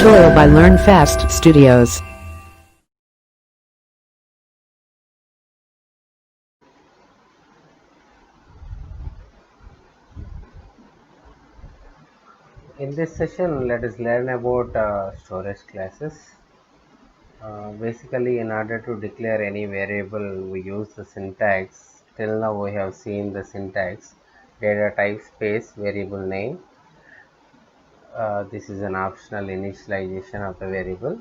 tutorial by LearnFast Studios. In this session, let us learn about storage classes. Basically, in order to declare any variable, we use the syntax. Till now, we have seen the syntax: data type space variable name. This is an optional initialization of the variable,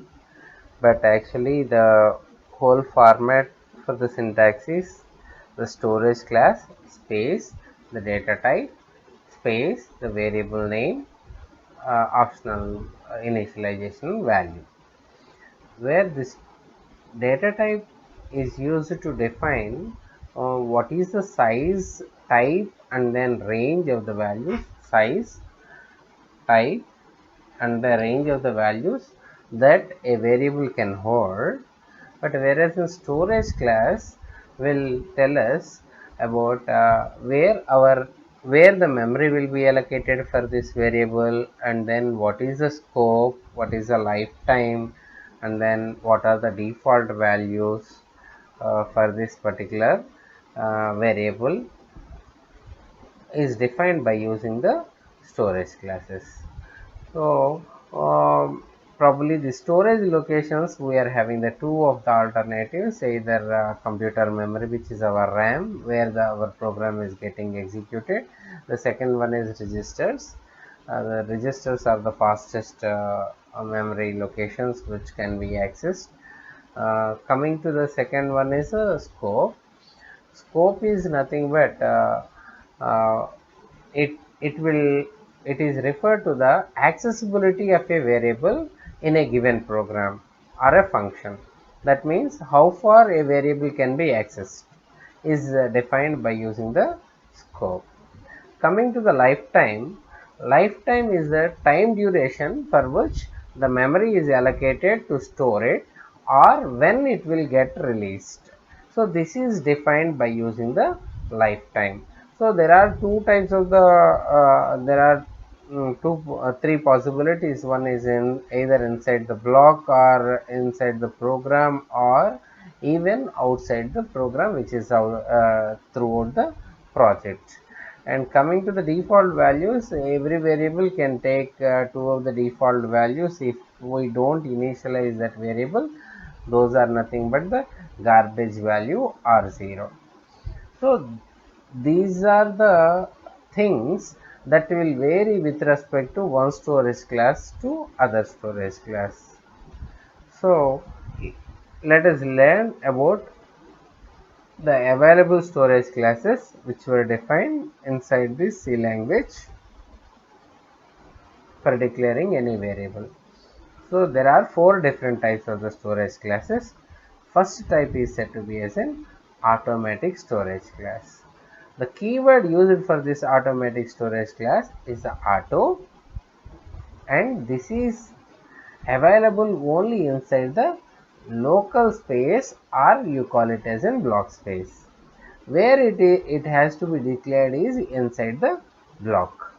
but actually, the whole format for the syntax is the storage class space the data type space the variable name, optional initialization value, where this data type is used to define what is the size, type, and then range of the values, size, type, and the range of the values that a variable can hold. But whereas in storage class will tell us about where the memory will be allocated for this variable, and then what is the scope, what is the lifetime, and then what are the default values for this particular variable is defined by using the storage classes. So probably the storage locations, we are having the two of the alternatives, either computer memory, which is our RAM, where our program is getting executed. The second one is registers. The registers are the fastest memory locations which can be accessed. Coming to the second one is scope. Scope is nothing but uh, it it will it is referred to the accessibility of a variable in a given program or a function. That means how far a variable can be accessed is defined by using the scope. Coming to the lifetime, lifetime is the time duration for which the memory is allocated to store it or when it will get released. So this is defined by using the lifetime. So there are two types of the there are three possibilities. One is in either inside the block or inside the program, or even outside the program, which is throughout the project. And coming to the default values, every variable can take two of the default values. If we don't initialize that variable, those are nothing but the garbage value or 0. So these are the things that will vary with respect to one storage class to other storage class. So let us learn about the available storage classes which were defined inside this C language for declaring any variable. So there are four different types of the storage classes. First type is said to be as an automatic storage class. The keyword used for this automatic storage class is the auto, and this is available only inside the local space, or you call it as in block space. Where it has to be declared is inside the block.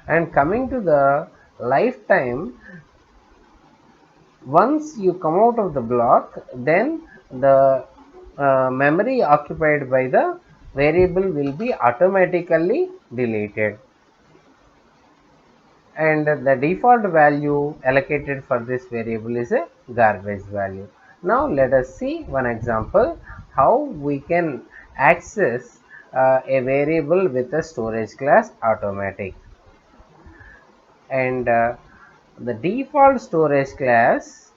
And coming to the lifetime, once you come out of the block, then the memory occupied by the variable will be automatically deleted, and the default value allocated for this variable is a garbage value. Now let us see one example how we can access a variable with a storage class automatic. And the default storage class,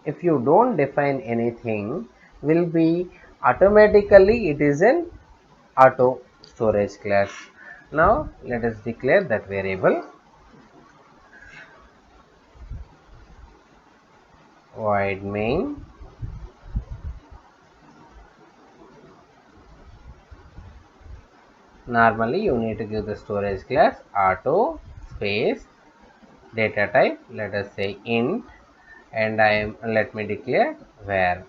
if you don't define anything, will be automatically, it is an auto storage class. Now let us declare that variable void main. Normally you need to give the storage class auto space data type, let us say int, and let me declare var.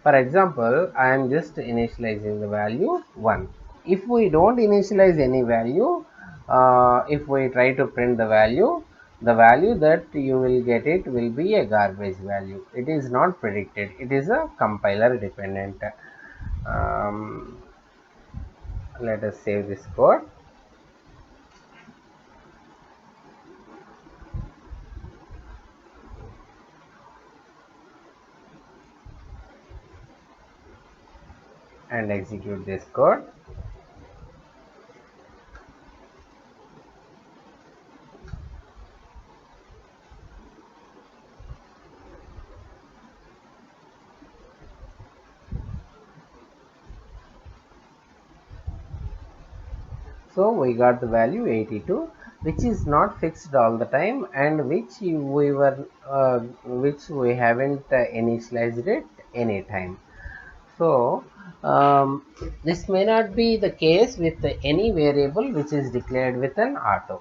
For example, I am just initializing the value 1. If we don't initialize any value, if we try to print the value, the value that you will get it will be a garbage value. It is not predicted. It is a compiler dependent. Um, Let us save this code. And execute this code. So we got the value 82, which is not fixed all the time, and which we haven't initialized it any time. So this may not be the case with any variable which is declared with an auto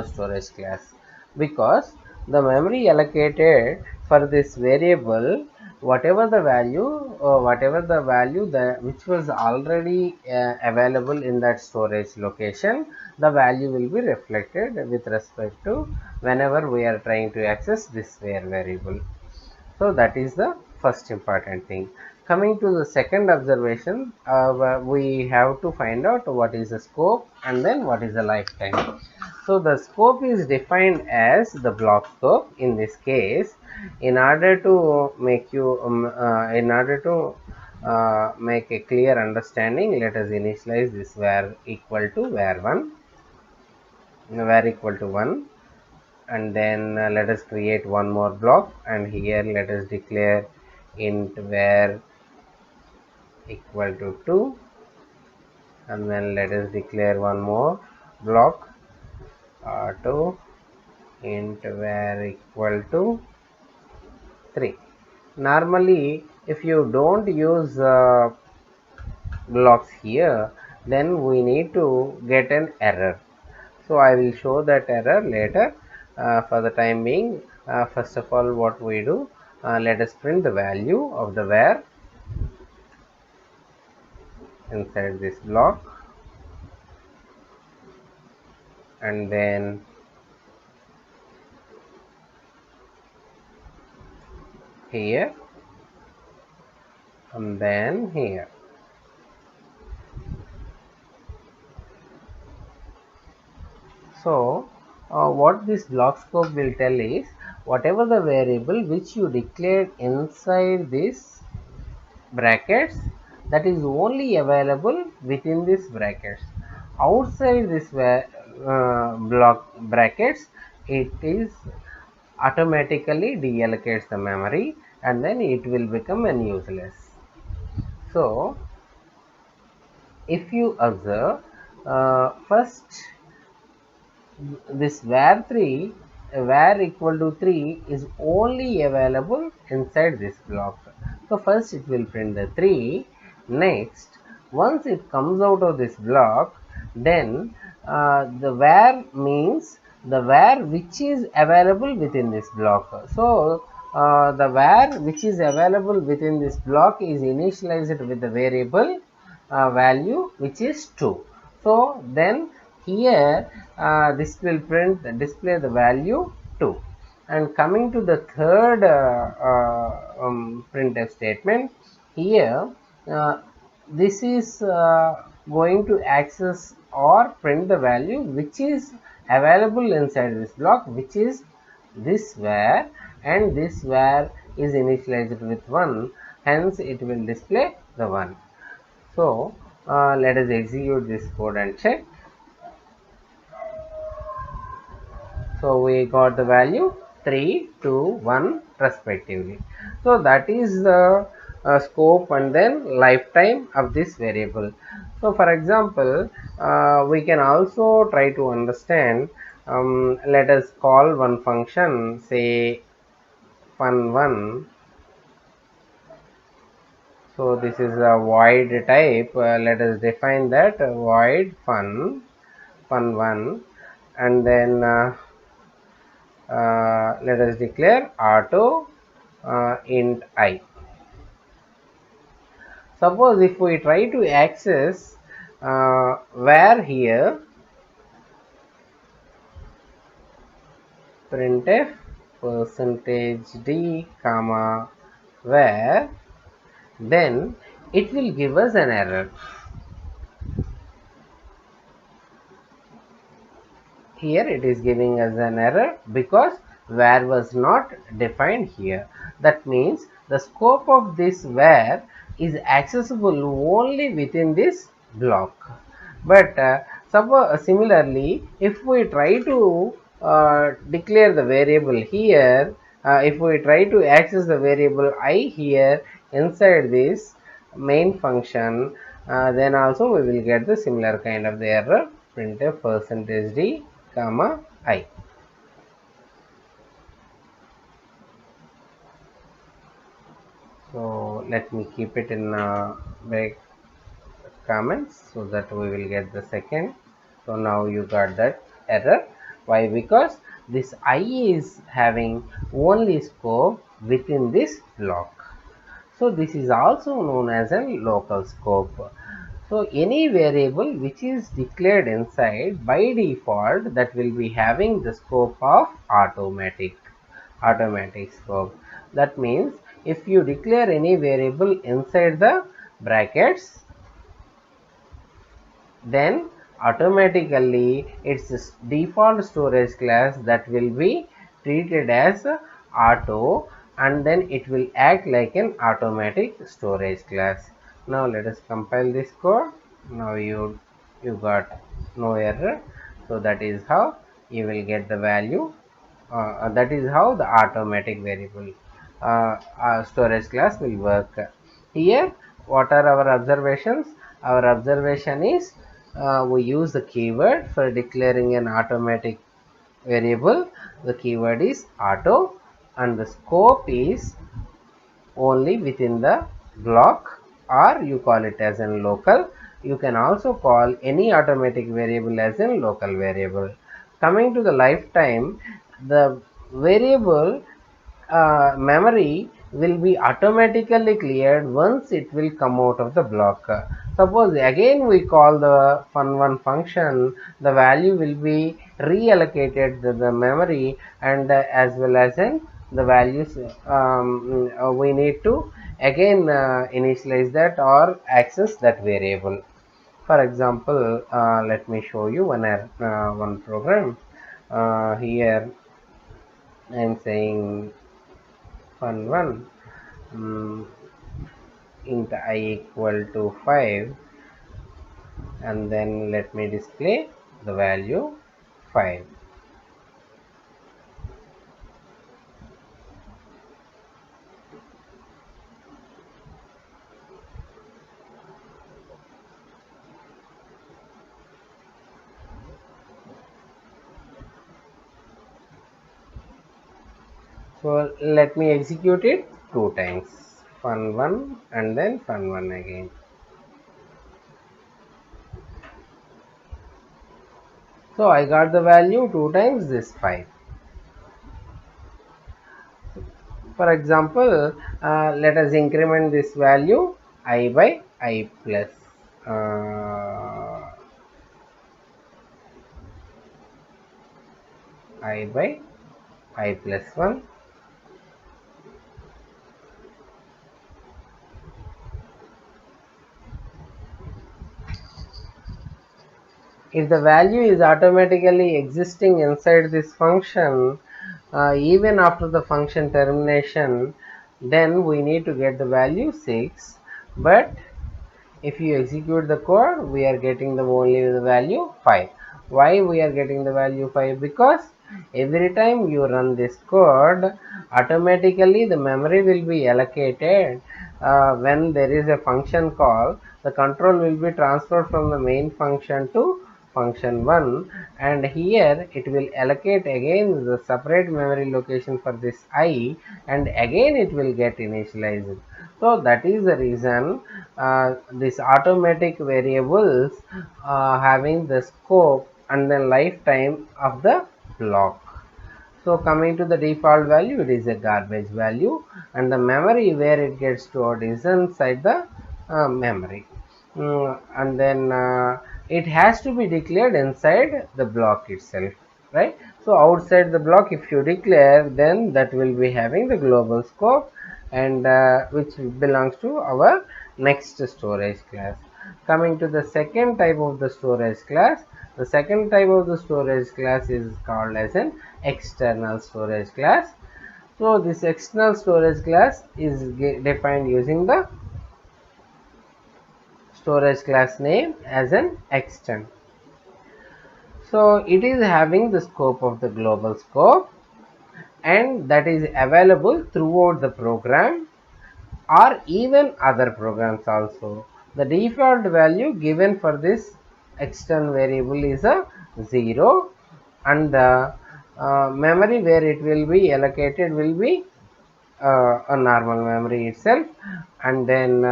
storage class, because the memory allocated for this variable, whatever the value that which was already available in that storage location, the value will be reflected with respect to whenever we are trying to access this variable. So that is the first important thing. Coming to the second observation, we have to find out what is the scope and then what is the lifetime. So the scope is defined as the block scope. In this case, in order to make a clear understanding, let us initialize this var equal to var1, var equal to 1, and then let us create one more block, and here let us declare int var equal to 2, and then let us declare one more block, 2 int var equal to 3. Normally if you don't use blocks here, then we need to get an error. So I will show that error later. For the time being, first of all, what we do, let us print the value of the var inside this block, and then here, and then here. So what this block scope will tell is, whatever the variable which you declared inside this brackets, that is only available within this brackets. Outside this block brackets, it is automatically deallocates the memory, and then it will become an useless. So if you observe, first this var equal to 3 is only available inside this block. So first it will print the 3. Next, once it comes out of this block, then the var means the var which is available within this block. So the var which is available within this block is initialized with the variable value which is 2. So then here this will display the value 2. And coming to the third printf statement, here this is going to access or print the value which is available inside this block, which is this var, and this var is initialized with 1, hence it will display the 1. So let us execute this code and check. So we got the value 3, 2, 1 respectively. So that is the scope and then lifetime of this variable. So for example, we can also try to understand, let us call one function, say fun1. So this is a void type. Let us define that void fun1, and then let us declare auto int I. Suppose if we try to access var here, printf percentage d comma var, then it will give us an error. Here it is giving us an error because var was not defined here. That means the scope of this var is accessible only within this block. But similarly, if we try to declare the variable here, if we try to access the variable I here inside this main function, then also we will get the similar kind of the error, printf percentage d comma I. So let me keep it in break comments so that we will get the second. So now you got that error. Why? Because this I is having only scope within this block. So this is also known as a local scope. So any variable which is declared inside by default, that will be having the scope of automatic scope. That means if you declare any variable inside the brackets, then automatically its default storage class that will be treated as auto, and then it will act like an automatic storage class. Now let us compile this code. Now you got no error. So that is how you will get the value. That is how the automatic variable storage class will work. Here what are our observations? Our observation is we use the keyword for declaring an automatic variable. The keyword is auto, and the scope is only within the block, or you call it as in local. You can also call any automatic variable as in local variable. Coming to the lifetime, the variable memory will be automatically cleared once it will come out of the block. Suppose again we call the fun1 function, the value will be reallocated to the memory, and as well as in the values we need to again initialize that or access that variable. For example, let me show you one program. Here I am saying fun1 int I equal to 5, and then let me display the value 5. So let me execute it 2 times, fun1 and then fun1 again. So I got the value 2 times this 5. For example, let us increment this value I by I plus I by I plus 1. If the value is automatically existing inside this function, even after the function termination, then we need to get the value 6. But if you execute the code, we are getting only the value 5. Why we are getting the value 5? Because every time you run this code, automatically the memory will be allocated. When there is a function call, the control will be transferred from the main function to function 1, and here it will allocate again the separate memory location for this I, and again it will get initialized. So that is the reason this automatic variables having the scope and the lifetime of the block. So coming to the default value, it is a garbage value, and the memory where it gets stored is inside the memory. And then it has to be declared inside the block itself. right? So outside the block, if you declare, then that will be having the global scope, and which belongs to our next storage class. Coming to the second type of the storage class, the second type of the storage class is called as an external storage class. So this external storage class is defined using the storage class name as an extend. So it is having the scope of the global scope, and that is available throughout the program or even other programs also. The default value given for this external variable is a 0, and the memory where it will be allocated will be a normal memory itself, and then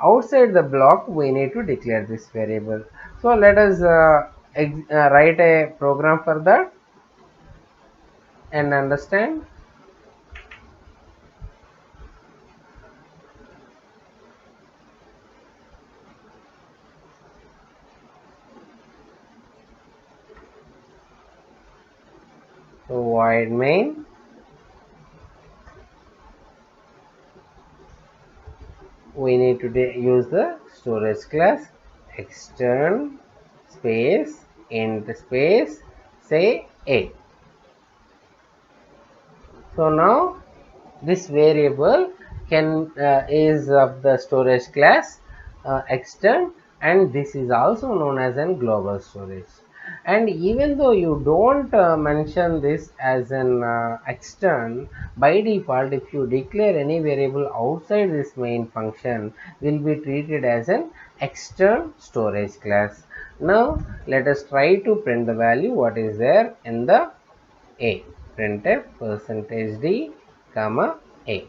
outside the block we need to declare this variable. So let us write a program for that and understand. So void main, we need to use the storage class extern space int space say a. So now this variable can is of the storage class extern, and this is also known as an global storage. And even though you don't mention this as an extern, by default if you declare any variable outside this main function will be treated as an extern storage class. Now let us try to print the value what is there in the a. Printf %d comma a.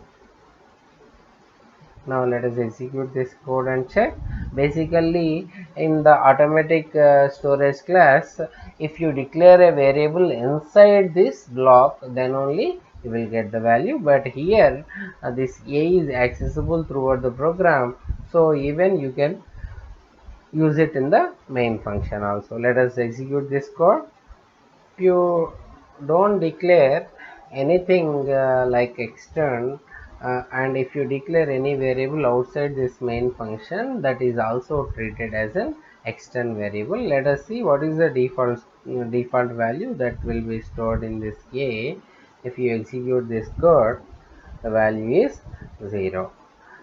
Now let us execute this code and check. Basically in the automatic storage class, if you declare a variable inside this block, then only you will get the value, but here this a is accessible throughout the program, so even you can use it in the main function also. Let us execute this code. If you don't declare anything like extern, and if you declare any variable outside this main function, that is also treated as an extern variable. Let us see what is the default value that will be stored in this a. If you execute this code, the value is 0.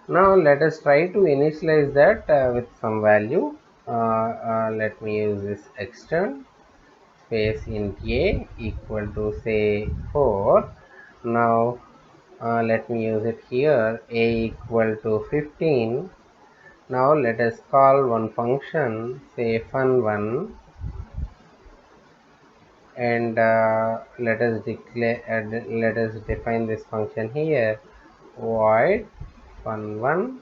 Now let us try to initialize that with some value. Let me use this extern space int a equal to say 4. Now let me use it here, a equal to 15. Now let us call one function, say fun1, and let us define this function here, void fun1,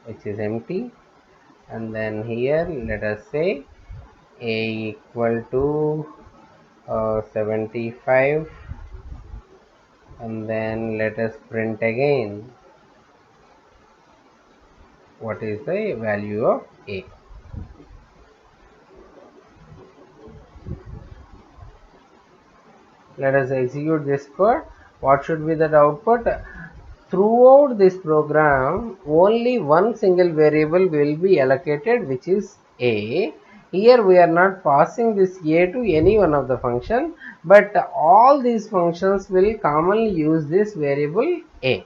which is empty, and then here let us say a equal to 75, and then let us print again what is the value of a. Let us execute this code. What should be that output? Throughout this program only one single variable will be allocated, which is a. Here we are not passing this a to any one of the function, but all these functions will commonly use this variable a.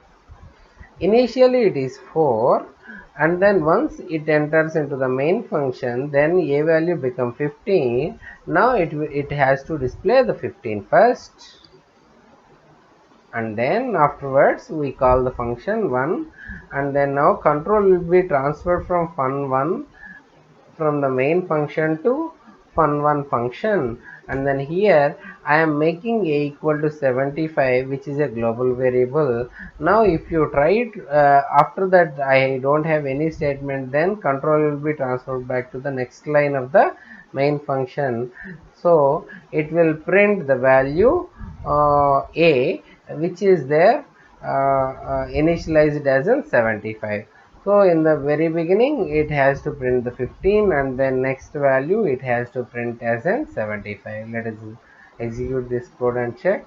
Initially it is 4, and then once it enters into the main function, then a value become 15. Now it has to display the 15 first, and then afterwards we call the function 1, and then now control will be transferred from fun1 from the main function to fun1 function, and then here I am making a equal to 75, which is a global variable. Now if you try it after that I don't have any statement, then control will be transferred back to the next line of the main function, so it will print the value a, which is there initialized as in 75. So in the very beginning it has to print the 15, and then next value it has to print as in 75. Let us execute this code and check.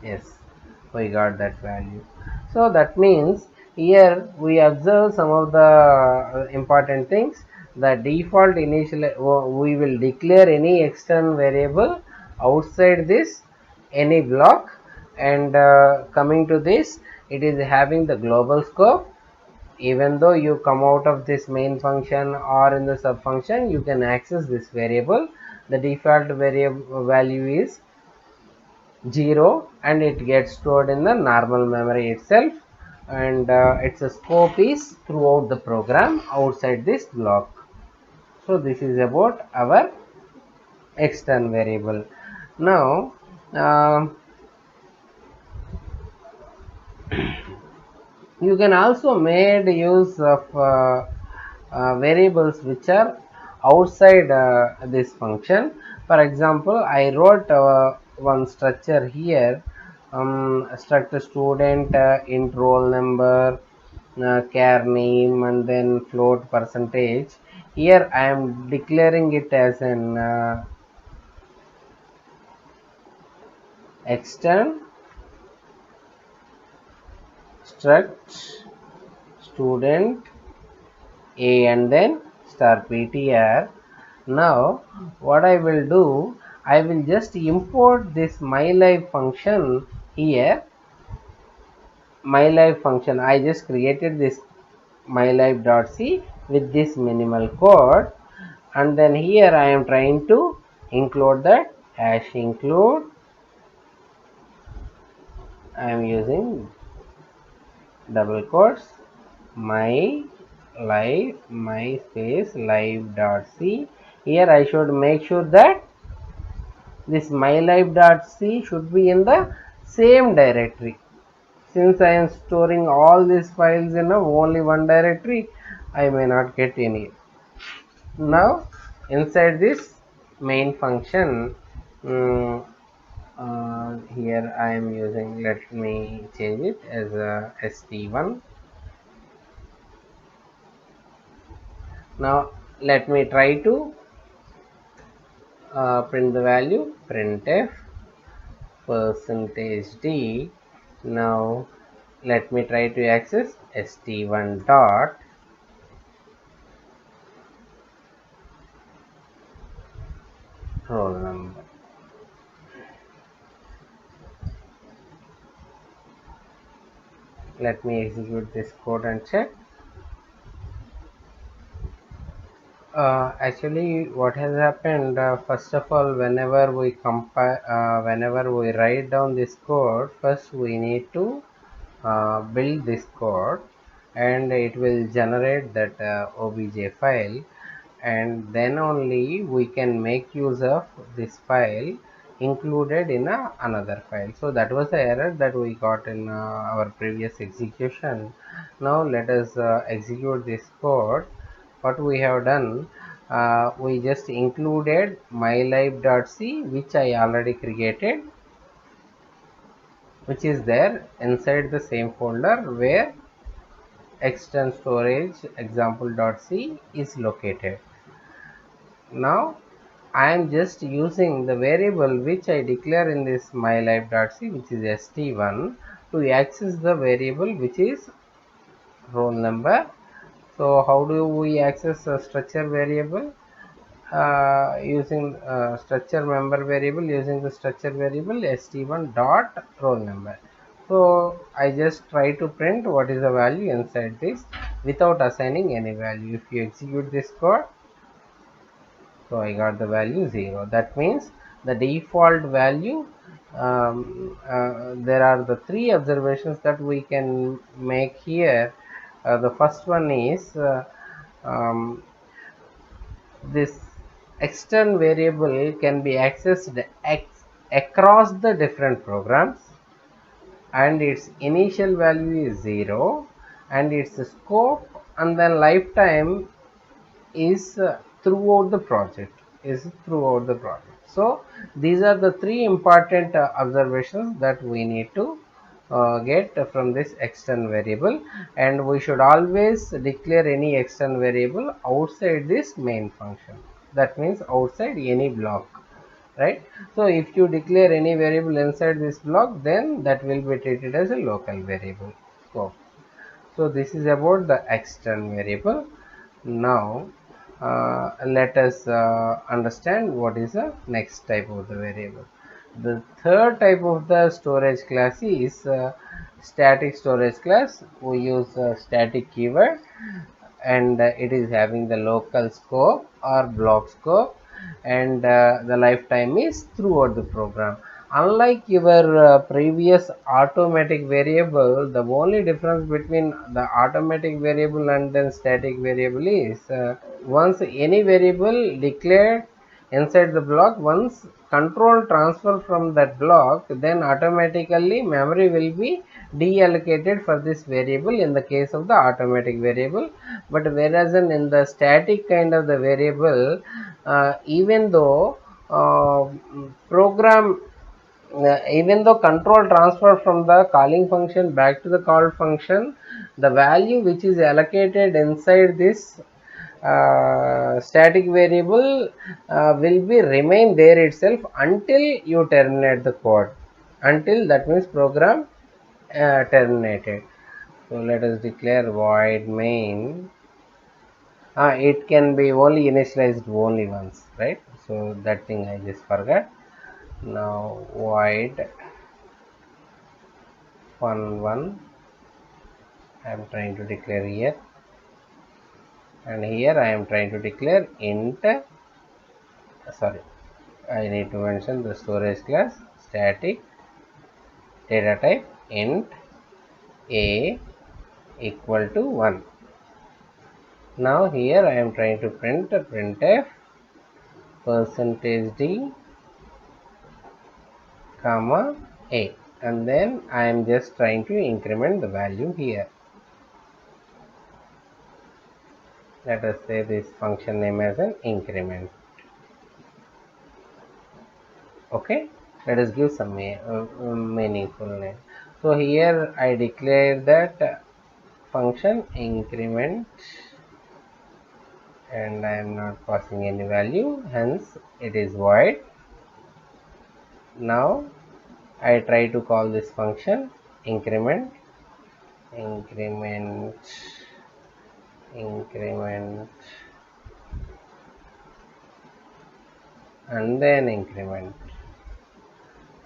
Yes, we got that value. So that means here we observe some of the important things. The default initial, we will declare any external variable outside this any block, and coming to this, it is having the global scope. Even though you come out of this main function or in the sub function, you can access this variable. The default variable value is 0 and it gets stored in the normal memory itself, and its scope is throughout the program outside this block. So this is about our external variable. Now you can also made use of variables which are outside this function. For example, I wrote one structure here, struct student, int roll number, char name, and then float percentage. Here I am declaring it as an extern struct student a and then star ptr. Now what I will do, I will just import this mylife function here. Mylife function, I just created this mylife.c with this minimal code, and then here I am trying to include that hash include. I am using double quotes my life my space live.c. Here I should make sure that this mylife.c should be in the same directory. Since I am storing all these files in only one directory, I may not get any. Now inside this main function, here I am using, let me change it as a st1. Now let me try to print the value, printf %d. Now let me try to access st1 dot roll number. Let me execute this code and check. Actually what has happened, first of all, whenever we compile, whenever we write down this code, first we need to build this code, and it will generate that obj file, and then only we can make use of this file included in another file. So that was the error that we got in our previous execution. Now let us execute this code. What we have done, we just included mylife.c, which I already created, which is there inside the same folder where external storage example.c is located. Now I am just using the variable which I declare in this mylife.c, which is st1, to access the variable which is roll number. So how do we access a structure variable? Using structure member variable, using the structure variable st1 dot roll number. So I just try to print what is the value inside this without assigning any value. If you execute this code, so I got the value 0. That means the default value, there are the three observations that we can make here. The first one is this external variable can be accessed across the different programs, and its initial value is 0, and its scope and then lifetime is throughout the project, so these are the three important observations that we need to get from this external variable, and we should always declare any external variable outside this main function. That means outside any block. right? So if you declare any variable inside this block, then that will be treated as a local variable scope. So this is about the extern variable. Now let us understand what is the next type of the variable. The third type of the storage class is static storage class. We use static keyword, and it is having the local scope or block scope, and the lifetime is throughout the program. Unlike your previous automatic variable, the only difference between the automatic variable and then static variable is once any variable declared inside the block, once control transfer from that block, then automatically memory will be deallocated for this variable in the case of the automatic variable. But whereas in the static kind of the variable, even though program even though control transfer from the calling function back to the called function, the value which is allocated inside this static variable will be remain there itself until you terminate the code, until that means program terminated. So let us declare void main. It can be only initialized only once, right? So that thing I just forgot. Now void fun1 I am trying to declare here, and here I am trying to declare int, sorry, I need to mention the storage class static data type int a equal to 1. Now here I am trying to print printf %d comma a, and then I am just trying to increment the value here. Let us say this function name as an increment. Okay, let us give some meaningful name. So here I declare that function increment, and I am not passing any value, hence it is void. Now I try to call this function increment, increment, and then increment.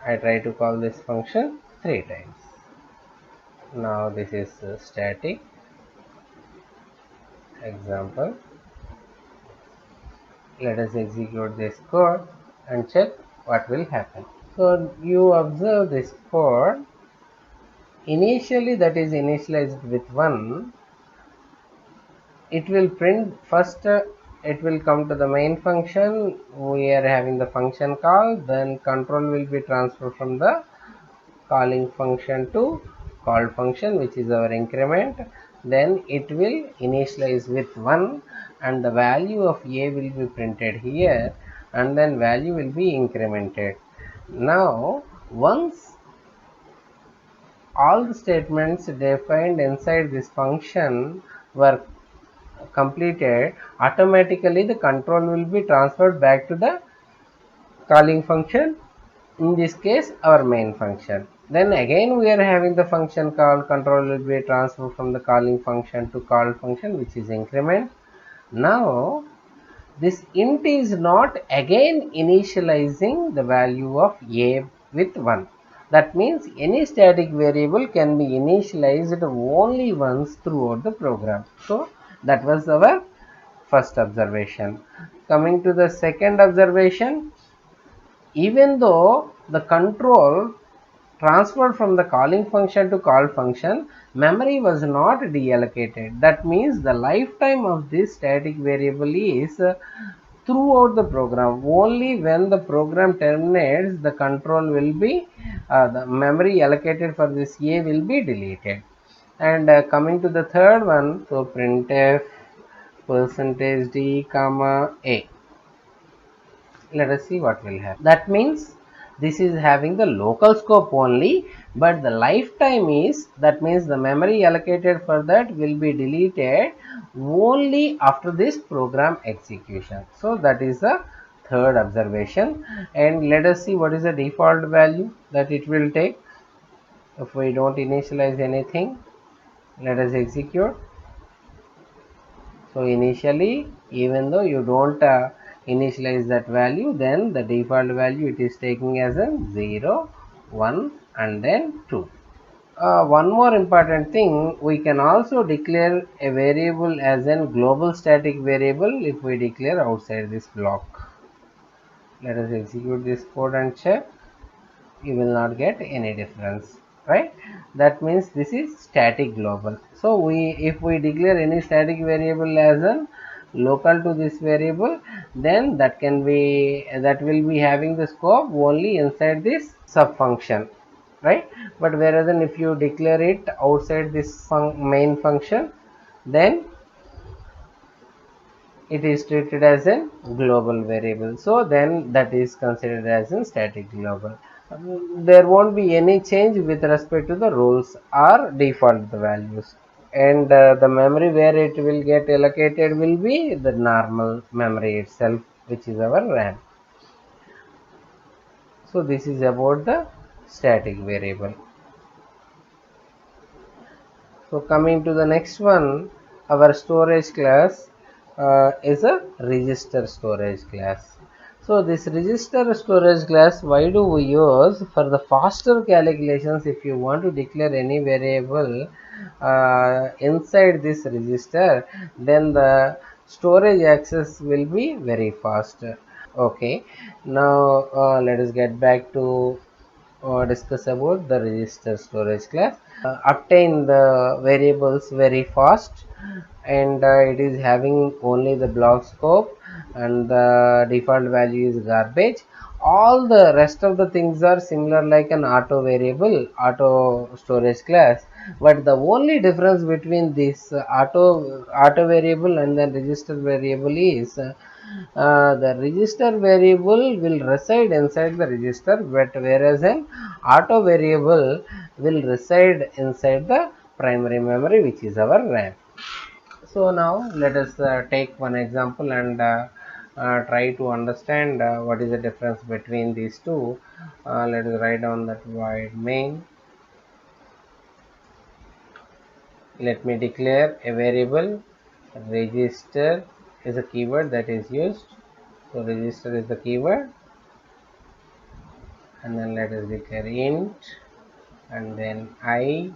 I try to call this function 3 times. Now this is static example. Let us execute this code and check what will happen. So you observe this code. Initially, that is initialized with 1. It will print first, it will come to the main function. We are having the function call, then control will be transferred from the calling function to called function, which is our increment. Then it will initialize with 1, and the value of a will be printed here, and then value will be incremented. Now once all the statements defined inside this function were completed, automatically the control will be transferred back to the calling function, in this case our main function. Then again we are having the function call, control will be transferred from the calling function to called function, which is increment. Now this int is not again initializing the value of a with 1. That means any static variable can be initialized only once throughout the program. So that was our first observation. Coming to the second observation, even though the control transferred from the calling function to call function, memory was not deallocated. That means the lifetime of this static variable is throughout the program. Only when the program terminates, the control will be the memory allocated for this a will be deleted. And coming to the third one, so printf %d comma a. Let us see what will happen. That means this is having the local scope only, but the lifetime is, that means the memory allocated for that will be deleted only after this program execution. So that is the third observation. And let us see what is the default value that it will take if we don't initialize anything. Let us execute. So initially, even though you don't initialize that value, then the default value it is taking as a 0, 1 and then 2. One more important thing, we can also declare a variable as a global static variable if we declare outside this block. Let us execute this code and check. You will not get any difference, right? That means this is static global. So if we declare any static variable as a local to this variable, then that will be having the scope only inside this sub function, right? But whereas if you declare it outside this main function, then it is treated as a global variable. So then that is considered as a static global. There won't be any change with respect to the rules or default values, and the memory where it will get allocated will be the normal memory itself, which is our RAM. So this is about the static variable. So coming to the next one, our storage class is a register storage class. So this register storage class, why do we use? For the faster calculations, if you want to declare any variable inside this register, then the storage access will be very fast. Okay, now let us get back to discuss about the register storage class. Obtain the variables very fast, and it is having only the block scope, and the default value is garbage. All the rest of the things are similar like an auto variable, auto storage class, but the only difference between this auto variable and the register variable is the register variable will reside inside the register, but whereas an auto variable will reside inside the primary memory, which is our RAM. So now let us take one example and try to understand what is the difference between these two. Let us write down that void main. Let me declare a variable. Register is a keyword that is used. So register is the keyword, and then let us declare int, and then I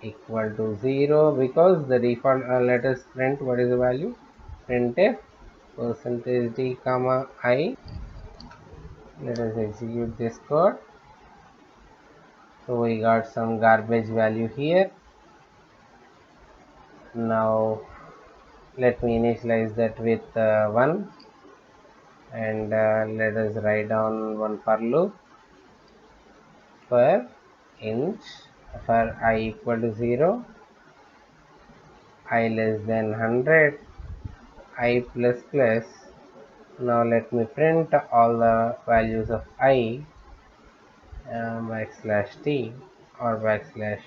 equal to 0, because the default let us print what is the value. Printf percentage d comma I. Let us execute this code. So we got some garbage value here. Now let me initialize that with 1, and let us write down one for loop for int for I equal to 0, I less than 100, I plus plus. Now let me print all the values of I backslash t or backslash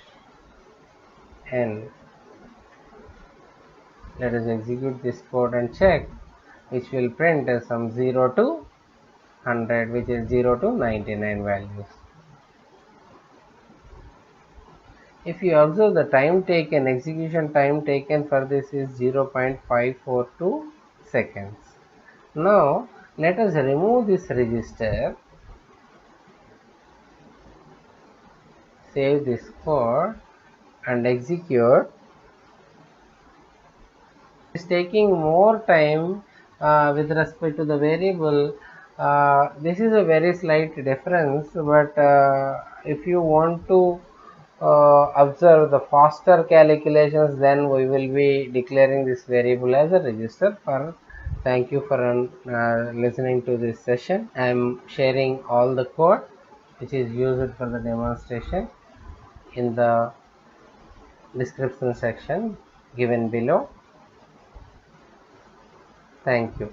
n. Let us execute this code and check, which will print some 0 to 100, which is 0 to 99 values. If you observe, the time taken, execution time taken for this is 0.542 seconds. Now let us remove this register, save this code and execute. It's taking more time with respect to the variable. This is a very slight difference, but if you want to observe the faster calculations, then we will be declaring this variable as a register. Thank you for listening to this session. I am sharing all the code which is used for the demonstration in the description section given below. Thank you.